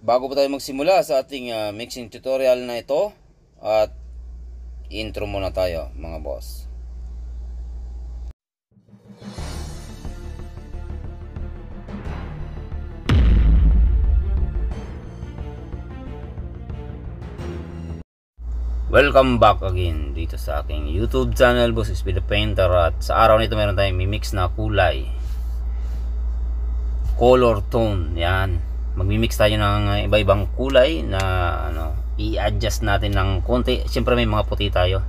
Bago pa tayo magsimula sa ating mixing tutorial na ito, at intro muna tayo mga boss. Welcome back again dito sa aking YouTube channel, Boss Speed the Painter. At sa araw nito meron tayong mimix na kulay, color tone. Yan, magmimix tayo ng iba-ibang kulay na i-adjust natin ng konti. Siyempre may mga puti tayo.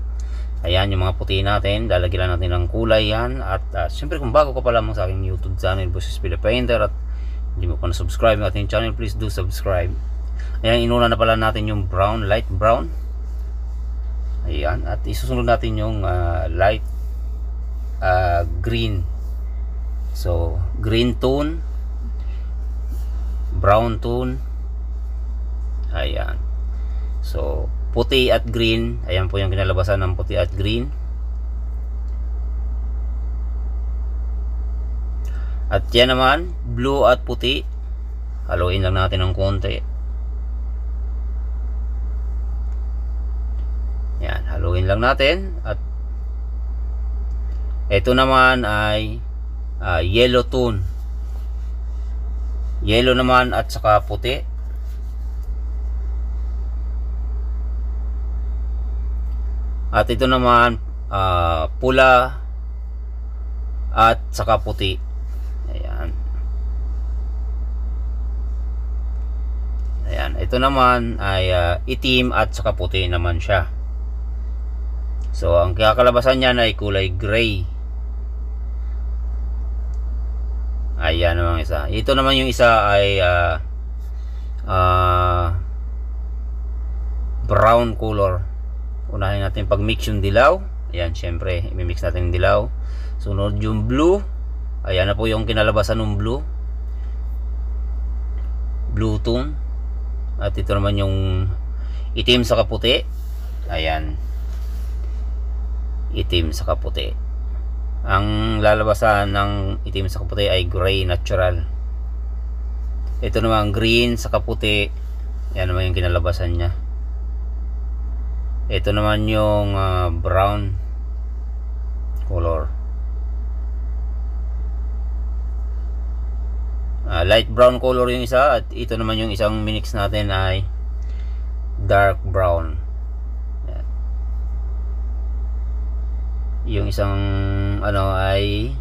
Ayan yung mga puti natin, lalagyan natin ng kulay yan. At siyempre kung bago ka pa lamang sa aking YouTube channel, Boss Speed the Painter, at hindi mo pa na-subscribe ng ating channel, please do subscribe. Ayan, inuna na pala natin yung brown, light brown. Ayan, at isusunod natin yung light green. So green tone, brown tone. Ayan, so puti at green. Ayan po yung kinalabasan ng puti at green. At yan naman, blue at puti. Haluin lang natin ng konti. Yan, haluin lang natin. At ito naman ay yellow tone. Yellow naman at saka puti. At ito naman pula at saka puti. Ayan. Ayan, ito naman ay itim at saka puti naman siya. So ang kakalabasan niyan ay kulay gray. Ayan naman isa. Ito naman yung isa ay brown color. Unahin natin pag-mix yung dilaw. Ayan, syempre i-mix natin yung dilaw. Sunod yung blue. Ayan na po yung kinalabasan ng blue. Blue tone. At ito naman yung itim sa kaputi. Ayan, itim sa kaputi. Ang lalabasan ng itim sa kaputi ay gray natural. Ito naman green sa kaputi. Yan naman yung kinalabasan niya. Ito naman yung brown color. Light brown color yung isa. At ito naman yung isang minix natin ay dark brown. Yung isang ay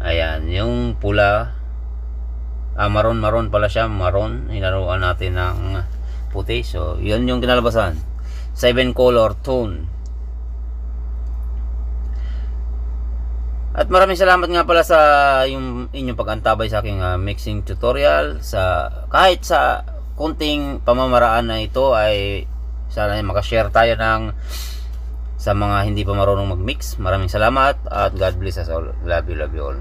ayan, yung pula, maroon pala siya, maroon. Hinaruan natin ng puti. So yun yung kinalabasan, 7 color tone. At maraming salamat nga pala sa yung inyong pag-antabay sa aking mixing tutorial. Kahit sa kunting pamamaraan na ito ay sana makashare tayo sa mga hindi pa marunong mag-mix. Maraming salamat at God bless us all. Love you all.